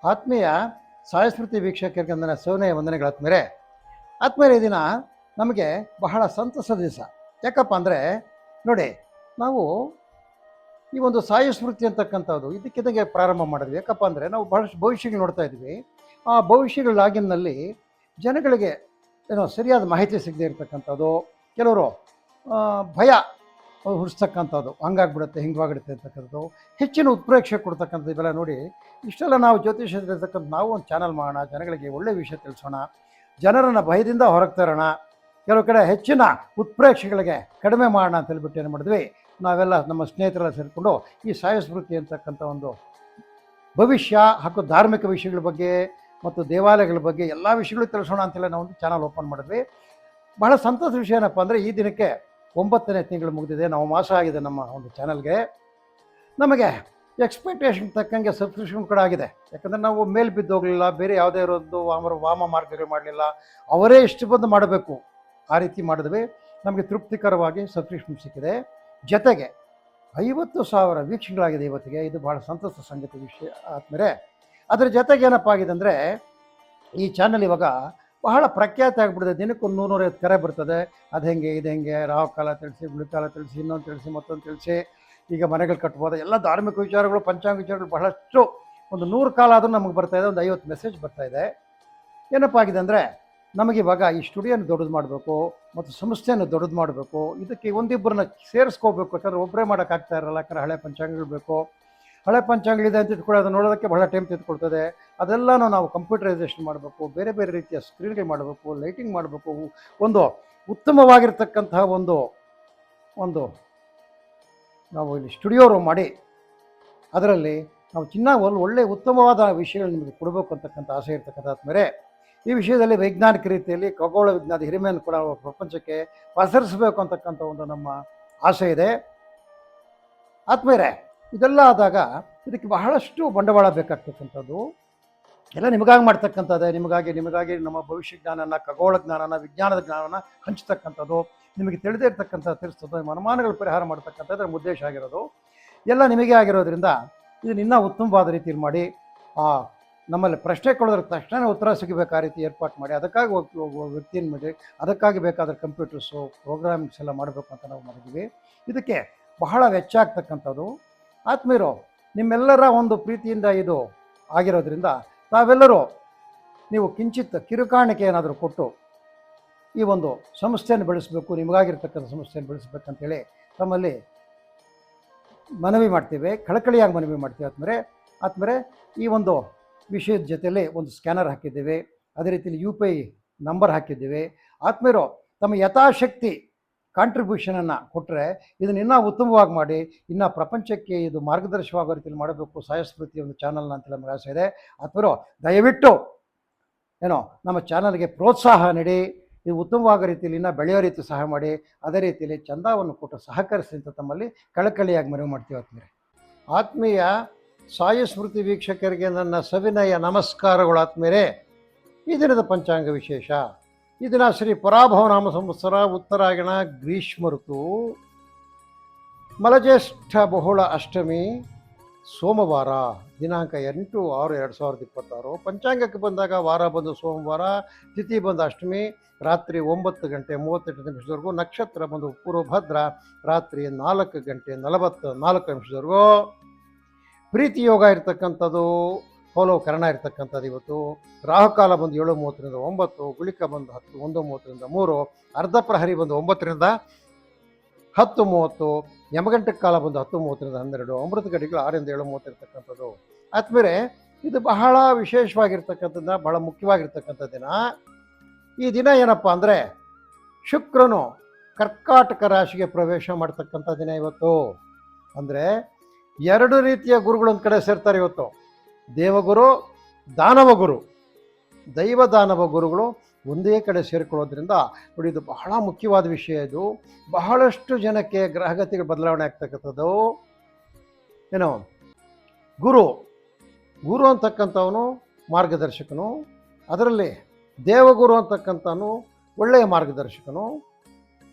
ಆತ್ಮೀಯ ಸಾಯಸ್ಮೃತಿ ವೀಕ್ಷಕರಿಗೆ ನನ್ನ ಸೌನೆಯ ವಂದನೆಗಳು ಆತ್ಮೀಯರೇ. ಆತ್ಮೀಯರೇ, ಈ ದಿನ ನಮಗೆ ಬಹಳ ಸಂತಸದ ದಿವಸ. ಯಾಕಪ್ಪ ಅಂದರೆ ನೋಡಿ, ನಾವು ಈ ಒಂದು ಸಾಯಸ್ಮೃತಿ ಅಂತಕ್ಕಂಥದ್ದು ಇದಕ್ಕಿದಂಗೆ ಪ್ರಾರಂಭ ಮಾಡಿದ್ವಿ. ಯಾಕಪ್ಪ ಅಂದರೆ ನಾವು ಬಹಳಷ್ಟು ಭವಿಷ್ಯಗಳು ನೋಡ್ತಾ ಇದ್ವಿ. ಆ ಭವಿಷ್ಯಗಳಾಗಿನಲ್ಲಿ ಜನಗಳಿಗೆ ಏನೋ ಸರಿಯಾದ ಮಾಹಿತಿ ಸಿಗದೆ ಇರತಕ್ಕಂಥದ್ದು, ಕೆಲವರು ಭಯ ಹುಡ್ಸ್ತಕ್ಕಂಥದ್ದು, ಹಂಗಾಗ್ಬಿಡುತ್ತೆ ಹಿಂಗಾಗ್ಬಿಡುತ್ತೆ ಅಂತಕ್ಕಂಥದ್ದು, ಹೆಚ್ಚಿನ ಉತ್ಪ್ರೇಕ್ಷೆ ಕೊಡ್ತಕ್ಕಂಥದ್ದು, ಇವೆಲ್ಲ ನೋಡಿ ಇಷ್ಟೆಲ್ಲ ನಾವು ಜ್ಯೋತಿಷದಲ್ಲಿರ್ತಕ್ಕಂಥ ನಾವು ಒಂದು ಚಾನಲ್ ಮಾಡೋಣ, ಜನಗಳಿಗೆ ಒಳ್ಳೆಯ ವಿಷಯ ತಿಳಿಸೋಣ, ಜನರನ್ನು ಭಯದಿಂದ ಹೊರಗೆ ತರೋಣ, ಕೆಲವು ಕಡೆ ಹೆಚ್ಚಿನ ಉತ್ಪ್ರೇಕ್ಷೆಗಳಿಗೆ ಕಡಿಮೆ ಮಾಡೋಣ ಅಂತ ಹೇಳ್ಬಿಟ್ಟು ಏನು ಮಾಡಿದ್ವಿ, ನಾವೆಲ್ಲ ನಮ್ಮ ಸ್ನೇಹಿತರೆಲ್ಲ ಸೇರಿಕೊಂಡು ಈ ಸಾಯಸ್ಮೃತಿ ಅಂತಕ್ಕಂಥ ಒಂದು ಭವಿಷ್ಯ ಹಾಗೂ ಧಾರ್ಮಿಕ ವಿಷಯಗಳ ಬಗ್ಗೆ ಮತ್ತು ದೇವಾಲಯಗಳ ಬಗ್ಗೆ ಎಲ್ಲ ವಿಷಯಗಳು ತಿಳಿಸೋಣ ಅಂತೆಲ್ಲ ನಾವು ಒಂದು ಚಾನಲ್ ಓಪನ್ ಮಾಡಿದ್ವಿ. ಬಹಳ ಸಂತೋಷ ವಿಷಯ ಏನಪ್ಪ ಅಂದರೆ ಈ ದಿನಕ್ಕೆ 9ನೇ ತಿಂಗಳು ಮುಗಿದಿದೆ, ನಾವು ಮಾಸ ಆಗಿದೆ ನಮ್ಮ ಒಂದು ಚಾನಲ್ಗೆ. ನಮಗೆ ಎಕ್ಸ್ಪೆಕ್ಟೇಷನ್ ತಕ್ಕಂಗೆ ಸಬ್ಸ್ಕ್ರಿಪ್ಷನ್ ಕೂಡ ಆಗಿದೆ. ಯಾಕಂದರೆ ನಾವು ಮೇಲೆ ಬಿದ್ದೋಗಲಿಲ್ಲ, ಬೇರೆ ಯಾವುದೇ ಇರೋದು ವಾಮ ಮಾರ್ಗಗಳು ಮಾಡಲಿಲ್ಲ, ಅವರೇ ಇಷ್ಟು ಬಂದು ಮಾಡಬೇಕು ಆ ರೀತಿ ಮಾಡಿದ್ವಿ. ನಮಗೆ ತೃಪ್ತಿಕರವಾಗಿ ಸಬ್ಸ್ಕ್ರಿಪ್ಷನ್ ಸಿಕ್ಕಿದೆ. ಜೊತೆಗೆ 50,000 ವೀಕ್ಷಣೆಗಳಾಗಿದೆ ಇವತ್ತಿಗೆ. ಇದು ಭಾಳ ಸಂತೋಷ ಸಂಗತಿ ವಿಷಯ ಆದಮೇಲೆ. ಅದರ ಜೊತೆಗೆ ಏನಪ್ಪ ಆಗಿದೆ ಅಂದರೆ ಈ ಚಾನಲ್ ಇವಾಗ ಬಹಳ ಪ್ರಖ್ಯಾತಿ ಆಗಿಬಿಟ್ಟಿದೆ. ದಿನಕ್ಕೆ 100-150 ಕರೆ ಬರ್ತದೆ. ಅದು ಹೆಂಗೆ ಇದು ಹೆಂಗೆ, ರಾಹು ಕಾಲ ತಿಳಿಸಿ, ಗುಳಿಕಾಲ ತಿಳಿಸಿ, ಇನ್ನೊಂದು ತಿಳಿಸಿ, ಮತ್ತೊಂದು ತಿಳಿಸಿ, ಈಗ ಮನೆಗಳು ಕಟ್ಬೋದು, ಎಲ್ಲ ಧಾರ್ಮಿಕ ವಿಚಾರಗಳು, ಪಂಚಾಂಗ ವಿಚಾರಗಳು ಬಹಳಷ್ಟು. ಒಂದು 100 ಕಾಲ ಆದರೂ ನಮಗೆ ಬರ್ತಾಯಿದೆ, ಒಂದು 50 ಮೆಸೇಜ್ ಬರ್ತಾಯಿದೆ. ಏನಪ್ಪ ಆಗಿದೆ ಅಂದರೆ ನಮಗಿವಾಗ ಈ ಸ್ಟುಡಿಯೋನ ದೊಡ್ಡದು ಮಾಡಬೇಕು ಮತ್ತು ಸಂಸ್ಥೆಯನ್ನು ದೊಡ್ಡದು ಮಾಡಬೇಕು. ಇದಕ್ಕೆ ಒಂದಿಬ್ಬರನ್ನ ಸೇರಿಸ್ಕೋಬೇಕು. ಯಾಕಂದರೆ ಒಬ್ಬರೇ ಮಾಡೋಕ್ಕಾಗ್ತಾ ಇರಲ್ಲ. ಯಾಕಂದರೆ ಹಳೆ ಪಂಚಾಂಗಗಳು ಬೇಕು. ಹಳೆ ಪಂಚಾಂಗಗಳಿದೆ ಅಂತ ಇಟ್ಕೊಳ್ಳಿ, ಅದು ನೋಡೋದಕ್ಕೆ ಬಹಳ ಟೈಮ್ ತೆಗೆದುಕೊಳ್ತದೆ. ಅದೆಲ್ಲನೂ ನಾವು ಕಂಪ್ಯೂಟರೈಸೇಷನ್ ಮಾಡಬೇಕು, ಬೇರೆ ಬೇರೆ ರೀತಿಯ ಸ್ಕ್ರೀನ್ಗಳು ಮಾಡಬೇಕು, ಲೈಟಿಂಗ್ ಮಾಡಬೇಕು, ಒಂದು ಉತ್ತಮವಾಗಿರ್ತಕ್ಕಂತಹ ಒಂದು ನಾವು ಇಲ್ಲಿ ಸ್ಟುಡಿಯೋ ರೂಮ್ ಮಾಡಿ ಅದರಲ್ಲಿ ನಾವು ಒಳ್ಳೆಯ ಉತ್ತಮವಾದ ವಿಷಯಗಳು ನಿಮಗೆ ಕೊಡಬೇಕು ಅಂತಕ್ಕಂಥ ಆಸೆ ಇರ್ತಕ್ಕಂಥ ಆದ್ಮೇಲೆ ಈ ವಿಷಯದಲ್ಲಿ ವೈಜ್ಞಾನಿಕ ರೀತಿಯಲ್ಲಿ ಖಗೋಳ ವಿಜ್ಞಾನದ ಹಿರಿಮೆಯನ್ನು ಕೂಡ ಪ್ರಪಂಚಕ್ಕೆ ಪಸರಿಸಬೇಕು ಅಂತಕ್ಕಂಥ ಒಂದು ನಮ್ಮ ಆಸೆ ಇದೆ ಆದ್ಮೇಲೆ. ಇದೆಲ್ಲ ಆದಾಗ ಇದಕ್ಕೆ ಬಹಳಷ್ಟು ಬಂಡವಾಳ ಬೇಕಾಗ್ತಕ್ಕಂಥದ್ದು. ಎಲ್ಲ ನಿಮಗಾಗಿ ಮಾಡ್ತಕ್ಕಂಥದ್ದೇ, ನಿಮಗಾಗಿ ನಮ್ಮ ಭವಿಷ್ಯ ಜ್ಞಾನನ, ಖಗೋಳ ಜ್ಞಾನನ, ವಿಜ್ಞಾನದ ಜ್ಞಾನನ ಹಂಚ್ತಕ್ಕಂಥದ್ದು, ನಿಮಗೆ ತಿಳಿದೇ ಇರ್ತಕ್ಕಂಥ ತಿಳಿಸ್ತದ್ದು, ಅನುಮಾನಗಳು ಪರಿಹಾರ ಮಾಡ್ತಕ್ಕಂಥದ್ದು ಉದ್ದೇಶ ಆಗಿರೋದು. ಎಲ್ಲ ನಿಮಗೆ ಆಗಿರೋದ್ರಿಂದ ಇದನ್ನ ಇನ್ನೂ ಉತ್ತಮವಾದ ರೀತಿಯಲ್ಲಿ ಮಾಡಿ, ನಮ್ಮಲ್ಲಿ ಪ್ರಶ್ನೆ ಕೊಡೋದ್ರ ತಕ್ಷಣ ಉತ್ತರ ಸಿಗಬೇಕು ಆ ರೀತಿ ಏರ್ಪಾಟ್ ಮಾಡಿ, ಅದಕ್ಕಾಗಿ ವ್ಯಕ್ತಿಯನ್ನು ಮಾಡಿ, ಅದಕ್ಕಾಗಿ ಬೇಕಾದ ಕಂಪ್ಯೂಟರ್ಸು ಪ್ರೋಗ್ರಾಮಿಂಗ್ಸ್ ಎಲ್ಲ ಮಾಡಬೇಕು ಅಂತ ನಾವು ಮಾಡಿದ್ದೀವಿ. ಇದಕ್ಕೆ ಬಹಳ ವೆಚ್ಚ ಆಗ್ತಕ್ಕಂಥದ್ದು. ಆತ್ಮೀಯರು, ನಿಮ್ಮೆಲ್ಲರ ಒಂದು ಪ್ರೀತಿಯಿಂದ ಇದು ಆಗಿರೋದ್ರಿಂದ ತಾವೆಲ್ಲರೂ ನೀವು ಕಿಂಚಿತ್ ಕಿರುಕಾಣಿಕೆ ಏನಾದರೂ ಕೊಟ್ಟು ಈ ಒಂದು ಸಂಸ್ಥೆಯನ್ನು ಬೆಳೆಸಬೇಕು, ನಿಮಗಾಗಿರ್ತಕ್ಕಂಥ ಸಂಸ್ಥೆಯನ್ನು ಬೆಳೆಸಬೇಕಂತೇಳಿ ತಮ್ಮಲ್ಲಿ ಮನವಿ ಮಾಡ್ತೀವಿ, ಕಳಕಳಿಯಾಗಿ ಮನವಿ ಮಾಡ್ತೀವಿ. ಆದ್ಮೇಲೆ ಈ ಒಂದು ವಿಷಯದ ಜೊತೆಯಲ್ಲಿ ಒಂದು ಸ್ಕ್ಯಾನರ್ ಹಾಕಿದ್ದೇವೆ, ಅದೇ ರೀತಿಯಲ್ಲಿ UPI ನಂಬರ್ ಹಾಕಿದ್ದೇವೆ. ಆತ್ಮೀಯರು, ತಮ್ಮ ಯಥಾಶಕ್ತಿ ಕಾಂಟ್ರಿಬ್ಯೂಷನನ್ನು ಕೊಟ್ಟರೆ ಇದನ್ನು ಇನ್ನೂ ಉತ್ತಮವಾಗಿ ಮಾಡಿ, ಇನ್ನೂ ಪ್ರಪಂಚಕ್ಕೆ ಇದು ಮಾರ್ಗದರ್ಶಕವಾಗೋ ರೀತಿಯಲ್ಲಿ ಮಾಡಬೇಕು ಸಾಯಸ್ಮೃತಿ ಒಂದು ಚಾನಲ್ನ ಅಂತ ನಮಗೆ ಆಸೆ ಇದೆ. ಆತ್ಮೀಯರು, ದಯವಿಟ್ಟು ನಮ್ಮ ಚಾನಲ್ಗೆ ಪ್ರೋತ್ಸಾಹ ನೀಡಿ, ಇದು ಉತ್ತಮವಾದ ರೀತಿಯಲ್ಲಿ ಇನ್ನೂ ಬೆಳೆಯೋ ರೀತಿ ಸಹಾಯ ಮಾಡಿ, ಅದೇ ರೀತಿಯಲ್ಲಿ ಚಂದಾವನ್ನು ಕೊಟ್ಟು ಸಹಕರಿಸಿ ಅಂತ ತಮ್ಮಲ್ಲಿ ಕಳಕಳಿಯಾಗಿ ಮನವಿ ಮಾಡ್ತೀವಿ. ಆತ್ಮೀಯ ಸಾಯಸ್ಮೃತಿ ವೀಕ್ಷಕರಿಗೆ ನನ್ನ ಸವಿನಯ ನಮಸ್ಕಾರಗಳು. ಆತ್ಮೀಯರೇ, ಈ ದಿನದ ಪಂಚಾಂಗ ವಿಶೇಷ. ಈ ದಿನ ಶ್ರೀ ಪರಾಭವನಾಮ ಸಂವತ್ಸರ, ಉತ್ತರಾಯಣ, ಗ್ರೀಷ್ಮ ಋತು, ಮಲಜ್ಯೇಷ್ಠ ಬಹುಳ ಅಷ್ಟಮಿ, ಸೋಮವಾರ, ದಿನಾಂಕ 8/6/2026. ಪಂಚಾಂಗಕ್ಕೆ ಬಂದಾಗ ವಾರ ಬಂದು ಸೋಮವಾರ, ತಿಥಿ ಬಂದು ಅಷ್ಟಮಿ, ರಾತ್ರಿ 9:38 ನಕ್ಷತ್ರ ಬಂದು ಪೂರ್ವಭದ್ರ, ರಾತ್ರಿ 4:44 ಪ್ರೀತಿ ಯೋಗ ಇರ್ತಕ್ಕಂಥದ್ದು, ಪೌಲೋ ಕರ್ಣ ಇರ್ತಕ್ಕಂಥದ್ದು ಇವತ್ತು. ರಾಹುಕಾಲ ಬಂದು 7:30 9, ಗುಳಿಕ ಬಂದು 1:30 3, ಅರ್ಧ ಪ್ರಹರಿ ಬಂದು 9 10:30, ಯಮಗಂಟಕ ಕಾಲ ಬಂದು 10:30 12, ಅಮೃತ ಗಡಿಗಳು 6 7:30 ಇರ್ತಕ್ಕಂಥದ್ದು. ಆದ್ಮೇಲೆ ಇದು ಬಹಳ ವಿಶೇಷವಾಗಿರ್ತಕ್ಕಂಥದ್ದು, ಬಹಳ ಮುಖ್ಯವಾಗಿರ್ತಕ್ಕಂಥ ದಿನ. ಈ ದಿನ ಏನಪ್ಪ ಅಂದರೆ ಶುಕ್ರನು ಕರ್ಕಾಟಕ ರಾಶಿಗೆ ಪ್ರವೇಶ ಮಾಡ್ತಕ್ಕಂಥ ದಿನ ಇವತ್ತು. ಅಂದರೆ 2 ರೀತಿಯ ಗುರುಗಳು ಒಂದು ಕಡೆ ಸೇರ್ತಾರೆ ಇವತ್ತು. ದೇವಗುರು, ದಾನವ ಗುರು, ದೈವ ದಾನವ ಗುರುಗಳು ಒಂದೇ ಕಡೆ ಸೇರಿಕೊಳ್ಳೋದ್ರಿಂದ ನೋಡಿ, ಇದು ಬಹಳ ಮುಖ್ಯವಾದ ವಿಷಯ. ಇದು ಬಹಳಷ್ಟು ಜನಕ್ಕೆ ಗ್ರಹಗತಿಗಳು ಬದಲಾವಣೆ ಆಗ್ತಕ್ಕಂಥದ್ದು. ಗುರು ಅಂತಕ್ಕಂಥವನು ಮಾರ್ಗದರ್ಶಕನು, ಅದರಲ್ಲಿ ದೇವಗುರು ಅಂತಕ್ಕಂಥವನು ಒಳ್ಳೆಯ ಮಾರ್ಗದರ್ಶಕನು.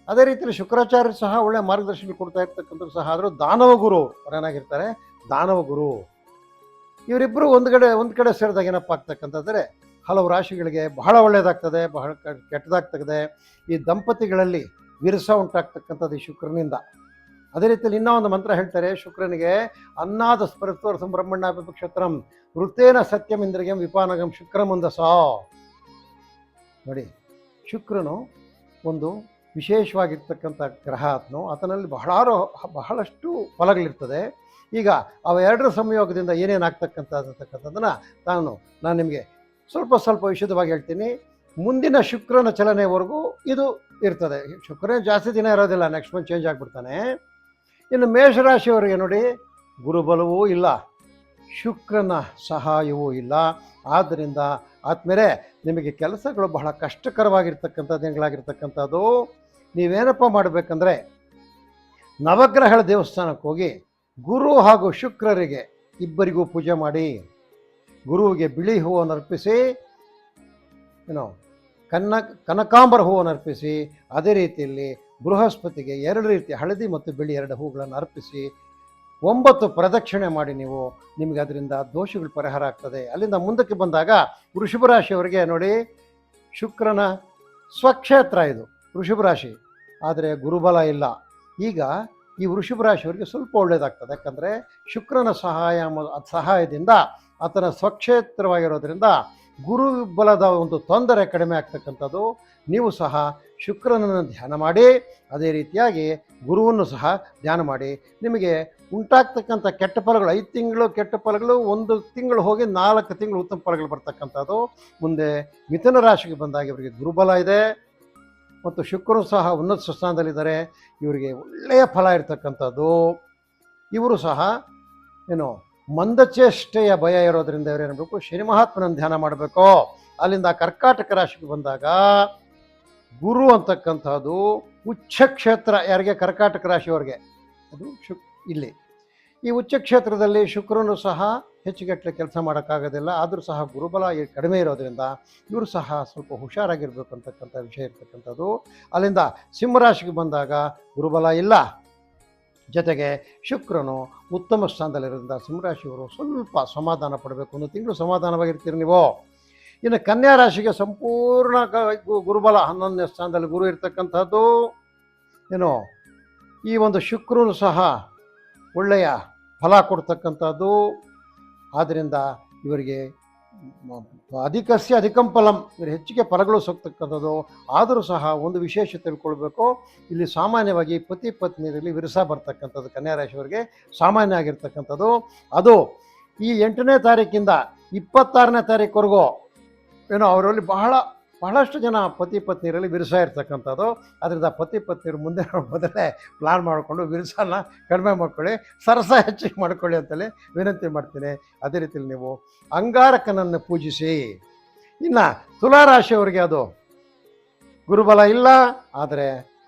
ಅದೇ ರೀತಿಯಲ್ಲಿ ಶುಕ್ರಾಚಾರ್ಯರು ಸಹ ಒಳ್ಳೆಯ ಮಾರ್ಗದರ್ಶನ ಕೊಡ್ತಾ ಇರ್ತಕ್ಕಂಥದ್ದು ಸಹ. ಆದರೂ ದಾನವ ಗುರು ಅವರೇನಾಗಿರ್ತಾರೆ, ದಾನವ ಗುರು. ಇವರಿಬ್ಬರು ಒಂದು ಕಡೆ ಸೇರಿದಾಗ ಏನಪ್ಪ ಆಗ್ತಕ್ಕಂಥದ್ದರೆ ಹಲವು ರಾಶಿಗಳಿಗೆ ಬಹಳ ಒಳ್ಳೆಯದಾಗ್ತದೆ, ಬಹಳ ಕೆಟ್ಟದಾಗ್ತದೆ. ಈ ದಂಪತಿಗಳಲ್ಲಿ ವಿರಸ ಉಂಟಾಗ್ತಕ್ಕಂಥದ್ದು ಈ ಶುಕ್ರನಿಂದ. ಅದೇ ರೀತಿಯಲ್ಲಿ ಇನ್ನೂ ಒಂದು ಮಂತ್ರ ಹೇಳ್ತಾರೆ ಶುಕ್ರನಿಗೆ, ಅನ್ನಾದ ಸ್ಪೃತ್ವರ್ಸಂ ಬ್ರಹ್ಮಣ್ಯಾಪಿಕ್ಷತ್ರಂ ವೃತ್ತೇನ ಸತ್ಯಂ ಇಂದ್ರಿಯಂ ವಿಪಾನಗಂ ಶುಕ್ರಮುಂದಸ. ನೋಡಿ, ಶುಕ್ರನು ಒಂದು ವಿಶೇಷವಾಗಿರ್ತಕ್ಕಂಥ ಗ್ರಹ. ಆತನಲ್ಲಿ ಬಹಳಷ್ಟು ಫಲಗಳಿರ್ತದೆ. ಈಗ ಅವ ಎರಡರ ಸಂಯೋಗದಿಂದ ಏನೇನಾಗ್ತಕ್ಕಂಥದ್ದನ್ನು ನಾನು ನಿಮಗೆ ಸ್ವಲ್ಪ ವಿಶದವಾಗಿ ಹೇಳ್ತೀನಿ. ಮುಂದಿನ ಶುಕ್ರನ ಚಲನೆವರೆಗೂ ಇದು ಇರ್ತದೆ. ಶುಕ್ರನೇ ಜಾಸ್ತಿ ದಿನ ಇರೋದಿಲ್ಲ, ನೆಕ್ಸ್ಟ್ ಮಂತ್ ಚೇಂಜ್ ಆಗಿಬಿಡ್ತಾನೆ. ಇನ್ನು ಮೇಷರಾಶಿಯವರಿಗೆ ನೋಡಿ, ಗುರುಬಲವೂ ಇಲ್ಲ, ಶುಕ್ರನ ಸಹಾಯವೂ ಇಲ್ಲ. ಆದ್ದರಿಂದ ಆದ್ಮೇಲೆ ನಿಮಗೆ ಕೆಲಸಗಳು ಬಹಳ ಕಷ್ಟಕರವಾಗಿರ್ತಕ್ಕಂಥದ್ದು. ನೀವೇನಪ್ಪ ಮಾಡಬೇಕಂದ್ರೆ, ನವಗ್ರಹಗಳ ದೇವಸ್ಥಾನಕ್ಕೆ ಹೋಗಿ ಗುರು ಹಾಗೂ ಶುಕ್ರರಿಗೆ ಇಬ್ಬರಿಗೂ ಪೂಜೆ ಮಾಡಿ, ಗುರುವಿಗೆ ಬಿಳಿ ಹೂವನ್ನು ಅರ್ಪಿಸಿ, ಕನಕಾಂಬರ ಹೂವನ್ನು ಅರ್ಪಿಸಿ, ಅದೇ ರೀತಿಯಲ್ಲಿ ಬೃಹಸ್ಪತಿಗೆ 2 ರೀತಿ ಹಳದಿ ಮತ್ತು ಬಿಳಿ 2 ಹೂಗಳನ್ನು ಅರ್ಪಿಸಿ 9 ಪ್ರದಕ್ಷಿಣೆ ಮಾಡಿ ನಿಮಗೆ ಅದರಿಂದ ದೋಷಗಳು ಪರಿಹಾರ ಆಗ್ತದೆ. ಅಲ್ಲಿಂದ ಮುಂದಕ್ಕೆ ಬಂದಾಗ ವೃಷಭ ರಾಶಿಯವರಿಗೆ ನೋಡಿ, ಶುಕ್ರನ ಸ್ವಕ್ಷೇತ್ರ ಇದು ವೃಷಭ ರಾಶಿ, ಆದರೆ ಗುರುಬಲ ಇಲ್ಲ. ಈಗ ಈ ವೃಷಭ ರಾಶಿಯವರಿಗೆ ಸ್ವಲ್ಪ ಒಳ್ಳೆಯದಾಗ್ತದೆ. ಯಾಕಂದರೆ ಶುಕ್ರನ ಸಹಾಯದಿಂದ ಆತನ ಸ್ವಕ್ಷೇತ್ರವಾಗಿರೋದ್ರಿಂದ ಗುರುಬಲದ ಒಂದು ತೊಂದರೆ ಕಡಿಮೆ ಆಗ್ತಕ್ಕಂಥದ್ದು. ನೀವು ಸಹ ಶುಕ್ರನನ್ನು ಧ್ಯಾನ ಮಾಡಿ, ಅದೇ ರೀತಿಯಾಗಿ ಗುರುವನ್ನು ಸಹ ಧ್ಯಾನ ಮಾಡಿ. ನಿಮಗೆ ಉಂಟಾಗ್ತಕ್ಕಂಥ ಕೆಟ್ಟ ಫಲಗಳು 5 ತಿಂಗಳು ಕೆಟ್ಟ ಫಲಗಳು, 1 ತಿಂಗಳು ಹೋಗಿ 4 ತಿಂಗಳು ಉತ್ತಮ ಫಲಗಳು ಬರ್ತಕ್ಕಂಥದ್ದು. ಮುಂದೆ ಮಿಥುನ ರಾಶಿಗೆ ಬಂದಾಗ ಇವರಿಗೆ ಗುರುಬಲ ಇದೆ ಮತ್ತು ಶುಕ್ರನು ಸಹ ಉನ್ನತ ಸ್ಥಾನದಲ್ಲಿದ್ದಾರೆ. ಇವರಿಗೆ ಒಳ್ಳೆಯ ಫಲ ಇರತಕ್ಕಂಥದ್ದು. ಇವರು ಸಹ ಮಂದಚೇಷ್ಟೆಯ ಭಯ ಇರೋದರಿಂದ ಇವರು ಏನ್ಬೇಕು, ಶನಿ ಮಹಾತ್ಮನನ್ನು ಧ್ಯಾನ ಮಾಡಬೇಕು. ಅಲ್ಲಿಂದ ಕರ್ಕಾಟಕ ರಾಶಿಗೆ ಬಂದಾಗ ಗುರು ಅಂತಕ್ಕಂಥದ್ದು ಉಚ್ಚ ಕ್ಷೇತ್ರ. ಯಾರಿಗೆ? ಕರ್ಕಾಟಕ ರಾಶಿಯವರಿಗೆ. ಅದು ಇಲ್ಲಿ ಈ ಉಚ್ಚ ಕ್ಷೇತ್ರದಲ್ಲಿ ಶುಕ್ರನು ಸಹ ಹೆಚ್ಚುಗಟ್ಟಲೆ ಕೆಲಸ ಮಾಡೋಕ್ಕಾಗೋದಿಲ್ಲ. ಆದರೂ ಸಹ ಗುರುಬಲ ಕಡಿಮೆ ಇರೋದ್ರಿಂದ ಇವರು ಸಹ ಸ್ವಲ್ಪ ಹುಷಾರಾಗಿರ್ಬೇಕು ಅಂತಕ್ಕಂಥ ವಿಷಯ ಇರ್ತಕ್ಕಂಥದ್ದು. ಅಲ್ಲಿಂದ ಸಿಂಹರಾಶಿಗೆ ಬಂದಾಗ ಗುರುಬಲ ಇಲ್ಲ, ಜೊತೆಗೆ ಶುಕ್ರನು ಉತ್ತಮ ಸ್ಥಾನದಲ್ಲಿರೋದ್ರಿಂದ ಸಿಂಹರಾಶಿಯವರು ಸ್ವಲ್ಪ ಸಮಾಧಾನ ಪಡಬೇಕು. 1 ತಿಂಗಳು ಸಮಾಧಾನವಾಗಿರ್ತೀರಿ ನೀವು. ಇನ್ನು ಕನ್ಯಾ ರಾಶಿಗೆ ಸಂಪೂರ್ಣ ಗುರುಬಲ, 11ನೇ ಸ್ಥಾನದಲ್ಲಿ ಗುರು ಇರ್ತಕ್ಕಂಥದ್ದು. ಈ ಒಂದು ಶುಕ್ರನು ಸಹ ಒಳ್ಳೆಯ ಫಲ ಕೊಡ್ತಕ್ಕಂಥದ್ದು. ಆದ್ದರಿಂದ ಇವರಿಗೆ ಅಧಿಕಂ ಫಲಂ, ಇವರು ಹೆಚ್ಚಿಗೆ ಫಲಗಳು ಸಿಗ್ತಕ್ಕಂಥದ್ದು. ಆದರೂ ಸಹ ಒಂದು ವಿಶೇಷ ತಿಳ್ಕೊಳ್ಬೇಕು, ಇಲ್ಲಿ ಸಾಮಾನ್ಯವಾಗಿ ಪತಿ ಪತ್ನಿಯರಲ್ಲಿ ವಿರಸ ಬರ್ತಕ್ಕಂಥದ್ದು ಕನ್ಯಾ ರಾಶಿಯವರಿಗೆ ಸಾಮಾನ್ಯ ಆಗಿರ್ತಕ್ಕಂಥದ್ದು. ಅದು ಈ 8ನೇ ತಾರೀಕಿಂದ 26ನೇ ತಾರೀಕುವರೆಗೂ ಅವರಲ್ಲಿ ಬಹಳಷ್ಟು ಜನ ಪತಿ ಪತ್ನಿಯರಲ್ಲಿ ವಿರಸ ಇರ್ತಕ್ಕಂಥದ್ದು. ಅದರಿಂದ ಪತಿ ಪತ್ನಿಯರು ಮುಂದೆ ಮೊದಲೇ ಪ್ಲಾನ್ ಮಾಡಿಕೊಂಡು ವಿರಸನ ಕಡಿಮೆ ಮಾಡ್ಕೊಳ್ಳಿ, ಸರಸ ಹೆಚ್ಚಿಗೆ ಮಾಡ್ಕೊಳ್ಳಿ ಅಂತೇಳಿ ವಿನಂತಿ ಮಾಡ್ತೀನಿ. ಅದೇ ರೀತಿಯಲ್ಲಿ ನೀವು ಅಂಗಾರಕನನ್ನು ಪೂಜಿಸಿ. ಇನ್ನು ತುಲಾರಾಶಿಯವರಿಗೆ ಅದು ಗುರುಬಲ ಇಲ್ಲ, ಆದರೆ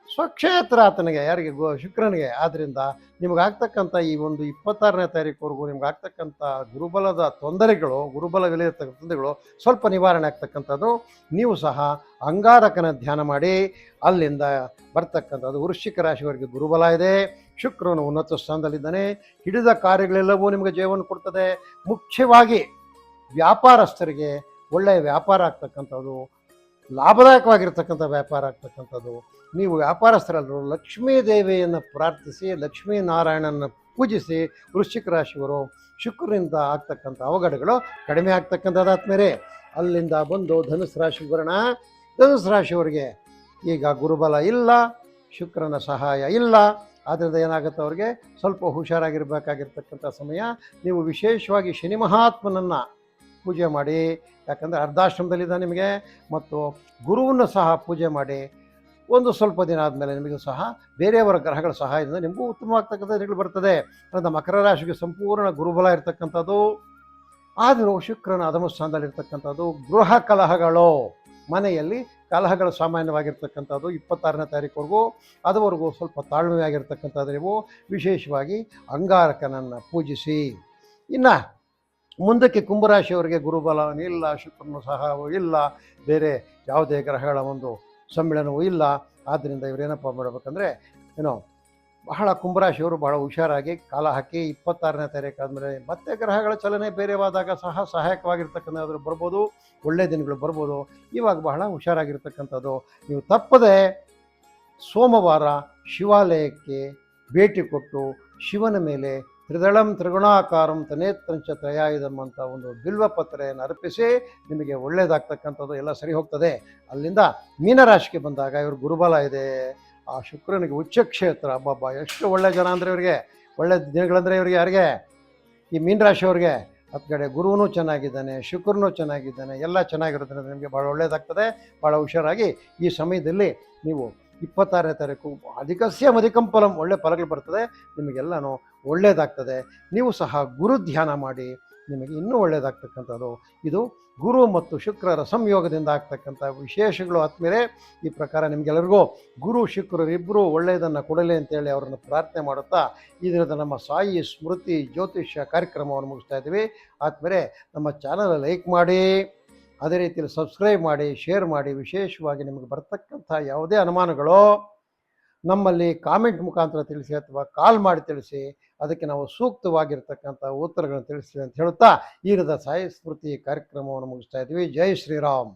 ಸ್ವಕ್ಷೇತ್ರ ಆತನಿಗೆ, ಯಾರಿಗೆ? ಶುಕ್ರನಿಗೆ. ಆದ್ದರಿಂದ ನಿಮಗಾಗ್ತಕ್ಕಂಥ ಈ ಒಂದು 26ನೇ ತಾರೀಕುವರೆಗೂ ನಿಮಗಾಗ್ತಕ್ಕಂಥ ಗುರುಬಲದ ತೊಂದರೆಗಳು, ಗುರುಬಲವಿಲ್ಲತಕ್ಕಂಥ ತೊಂದರೆಗಳು ಸ್ವಲ್ಪ ನಿವಾರಣೆ ಆಗ್ತಕ್ಕಂಥದ್ದು. ನೀವು ಸಹ ಅಂಗಾರಕನ ಧ್ಯಾನ ಮಾಡಿ. ಅಲ್ಲಿಂದ ಬರ್ತಕ್ಕಂಥದ್ದು ವೃಶ್ಚಿಕ ರಾಶಿಯವರಿಗೆ ಗುರುಬಲ ಇದೆ, ಶುಕ್ರನು ಉನ್ನತ ಸ್ಥಾನದಲ್ಲಿದ್ದಾನೆ. ಹಿಡಿದ ಕಾರ್ಯಗಳೆಲ್ಲವೂ ನಿಮಗೆ ಜಯವನ್ನು ಕೊಡ್ತದೆ. ಮುಖ್ಯವಾಗಿ ವ್ಯಾಪಾರಸ್ಥರಿಗೆ ಒಳ್ಳೆಯ ವ್ಯಾಪಾರ ಆಗ್ತಕ್ಕಂಥದ್ದು, ಲಾಭದಾಯಕವಾಗಿರ್ತಕ್ಕಂಥ ವ್ಯಾಪಾರ ಆಗ್ತಕ್ಕಂಥದ್ದು. ನೀವು ವ್ಯಾಪಾರಸ್ಥರಲ್ಲೂ ಲಕ್ಷ್ಮೀ ದೇವಿಯನ್ನು ಪ್ರಾರ್ಥಿಸಿ, ಲಕ್ಷ್ಮೀನಾರಾಯಣನ ಪೂಜಿಸಿ. ವೃಶ್ಚಿಕ ರಾಶಿಯವರು ಶುಕ್ರನಿಂದ ಆಗ್ತಕ್ಕಂಥ ಅವಘಡಗಳು ಕಡಿಮೆ ಆಗ್ತಕ್ಕಂಥದ್ದಾದ್ಮೇಲೆ ಅಲ್ಲಿಂದ ಬಂದು ಧನುಸು ರಾಶಿಗೆ ಬರೋಣ. ಧನುಸು ರಾಶಿಯವರಿಗೆ ಈಗ ಗುರುಬಲ ಇಲ್ಲ, ಶುಕ್ರನ ಸಹಾಯ ಇಲ್ಲ. ಆದ್ದರಿಂದ ಏನಾಗುತ್ತೆ, ಅವ್ರಿಗೆ ಸ್ವಲ್ಪ ಹುಷಾರಾಗಿರಬೇಕಾಗಿರ್ತಕ್ಕಂಥ ಸಮಯ. ನೀವು ವಿಶೇಷವಾಗಿ ಶನಿ ಮಹಾತ್ಮನನ್ನು ಪೂಜೆ ಮಾಡಿ, ಯಾಕಂದರೆ ಅರ್ಧಾಶ್ರಮದಲ್ಲಿದ್ದ ನಿಮಗೆ, ಮತ್ತು ಗುರುವನ್ನು ಸಹ ಪೂಜೆ ಮಾಡಿ. ಒಂದು ಸ್ವಲ್ಪ ದಿನ ಆದಮೇಲೆ ನಿಮಗೂ ಸಹ ಬೇರೆಯವರ ಗ್ರಹಗಳ ಸಹಾಯದಿಂದ ನಿಮಗೂ ಉತ್ತಮವಾಗ್ತಕ್ಕಂಥ ದಿನಗಳು ಬರ್ತದೆ. ಅದರಿಂದ ಮಕರ ರಾಶಿಗೆ ಸಂಪೂರ್ಣ ಗುರುಬಲ ಇರ್ತಕ್ಕಂಥದ್ದು. ಆದರೂ ಶುಕ್ರನ ಅಧಮ ಸ್ಥಾನದಲ್ಲಿರ್ತಕ್ಕಂಥದ್ದು. ಗೃಹ ಕಲಹಗಳು, ಮನೆಯಲ್ಲಿ ಕಲಹಗಳು ಸಾಮಾನ್ಯವಾಗಿರ್ತಕ್ಕಂಥದ್ದು 26ನೇ ತಾರೀಕುವರೆಗೂ. ಅದುವರೆಗೂ ಸ್ವಲ್ಪ ತಾಳ್ಮೆಯಾಗಿರ್ತಕ್ಕಂಥದ್ದು. ನೀವು ವಿಶೇಷವಾಗಿ ಅಂಗಾರಕನನ್ನು ಪೂಜಿಸಿ. ಇನ್ನು ಮುಂದಕ್ಕೆ ಕುಂಭರಾಶಿಯವರಿಗೆ ಗುರುಬಲ ಇಲ್ಲ, ಶುಕ್ರನ ಸಹಾಯವೂ ಇಲ್ಲ, ಬೇರೆ ಯಾವುದೇ ಗ್ರಹಗಳ ಒಂದು ಸಮ್ಮಿಳನವೂ ಇಲ್ಲ. ಆದ್ದರಿಂದ ಇವರೇನಪ್ಪ ಮಾಡಬೇಕಂದ್ರೆ ಬಹಳ ಕುಂಭರಾಶಿಯವರು ಬಹಳ ಹುಷಾರಾಗಿ ಕಾಲ ಹಾಕಿ 26ನೇ ತಾರೀಕು ಆದಮೇಲೆ ಮತ್ತೆ ಗ್ರಹಗಳ ಚಲನೆ ಬೇರೆವಾದಾಗ ಸಹ ಸಹಾಯಕವಾಗಿರ್ತಕ್ಕಂಥದ್ದು ಬರ್ಬೋದು, ಒಳ್ಳೆಯ ದಿನಗಳು ಬರ್ಬೋದು. ಇವಾಗ ಬಹಳ ಹುಷಾರಾಗಿರ್ತಕ್ಕಂಥದ್ದು. ನೀವು ತಪ್ಪದೆ ಸೋಮವಾರ ಶಿವಾಲಯಕ್ಕೆ ಭೇಟಿ ಕೊಟ್ಟು ಶಿವನ ಮೇಲೆ ತ್ರಿದಳಂ ತ್ರಿಗುಣಾಕಾರಂ ತನೇತ್ರಂಚ ತ್ರಯಾಯುಧಂ ಅಂತ ಒಂದು ಬಿಲ್ವಪತ್ರೆಯನ್ನು ಅರ್ಪಿಸಿ ನಿಮಗೆ ಒಳ್ಳೆಯದಾಗ್ತಕ್ಕಂಥದ್ದು, ಎಲ್ಲ ಸರಿ ಹೋಗ್ತದೆ. ಅಲ್ಲಿಂದ ಮೀನರಾಶಿಗೆ ಬಂದಾಗ ಇವರು ಗುರುಬಲ ಇದೆ, ಆ ಶುಕ್ರನಿಗೆ ಉಚ್ಚಕ್ಷೇತ್ರ. ಅಬ್ಬಬ್ಬ ಎಷ್ಟು ಒಳ್ಳೆ ಜನ ಅಂದರೆ ಇವರಿಗೆ, ಒಳ್ಳೆ ದಿನಗಳಂದರೆ ಇವರಿಗೆ ಯಾರಿಗೆ, ಈ ಮೀನರಾಶಿಯವ್ರಿಗೆ. ಹತ್ತು ಕಡೆ ಗುರುವೂ ಚೆನ್ನಾಗಿದ್ದಾನೆ, ಶುಕ್ರನೂ ಚೆನ್ನಾಗಿದ್ದಾನೆ, ಎಲ್ಲ ಚೆನ್ನಾಗಿರೋದ್ರಿಂದ ನಿಮಗೆ ಭಾಳ ಒಳ್ಳೆಯದಾಗ್ತದೆ. ಭಾಳ ಹುಷಾರಾಗಿ ಈ ಸಮಯದಲ್ಲಿ ನೀವು 26ನೇ ತಾರೀಕು ಅಧಿಕಸ್ಯ ಅಧಿಕಂ ಫಲಂ, ಒಳ್ಳೆ ಫಲಗಳು ಬರ್ತದೆ, ನಿಮಗೆಲ್ಲನೂ ಒಳ್ಳೆಯದಾಗ್ತದೆ. ನೀವು ಸಹ ಗುರು ಧ್ಯಾನ ಮಾಡಿ, ನಿಮಗೆ ಇನ್ನೂ ಒಳ್ಳೆಯದಾಗ್ತಕ್ಕಂಥದ್ದು. ಇದು ಗುರು ಮತ್ತು ಶುಕ್ರರ ಸಂಯೋಗದಿಂದ ಆಗ್ತಕ್ಕಂಥ ವಿಶೇಷಗಳು. ಆದಮೇಲೆ ಈ ಪ್ರಕಾರ ನಿಮಗೆಲ್ಲರಿಗೂ ಗುರು ಶುಕ್ರರಿಬ್ಬರು ಒಳ್ಳೆಯದನ್ನು ಕೊಡಲಿ ಅಂತೇಳಿ ಅವರನ್ನು ಪ್ರಾರ್ಥನೆ ಮಾಡುತ್ತಾ ಈ ದಿನದ ನಮ್ಮ ಸಾಯಿ ಸ್ಮೃತಿ ಜ್ಯೋತಿಷ್ಯ ಕಾರ್ಯಕ್ರಮವನ್ನು ಮುಗಿಸ್ತಾ ಇದ್ದೀವಿ. ಆದಮೇಲೆ ನಮ್ಮ ಚಾನಲ್ ಲೈಕ್ ಮಾಡಿ, ಅದೇ ರೀತಿಯಲ್ಲಿ ಸಬ್ಸ್ಕ್ರೈಬ್ ಮಾಡಿ, ಶೇರ್ ಮಾಡಿ. ವಿಶೇಷವಾಗಿ ನಿಮಗೆ ಬರ್ತಕ್ಕಂಥ ಯಾವುದೇ ಅನುಮಾನಗಳು ನಮ್ಮಲ್ಲಿ ಕಾಮೆಂಟ್ ಮುಖಾಂತರ ತಿಳಿಸಿ ಅಥವಾ ಕಾಲ್ ಮಾಡಿ ತಿಳಿಸಿ, ಅದಕ್ಕೆ ನಾವು ಸೂಕ್ತವಾಗಿರ್ತಕ್ಕಂಥ ಉತ್ತರಗಳನ್ನು ತಿಳಿಸ್ತೀವಿ ಅಂತ ಹೇಳುತ್ತಾ ಈ ದಿನದ ಸಾಯಿ ಸ್ಮೃತಿ ಕಾರ್ಯಕ್ರಮವನ್ನು ಮುಗಿಸ್ತಾ ಇದ್ದೀವಿ. ಜೈ ಶ್ರೀರಾಮ್.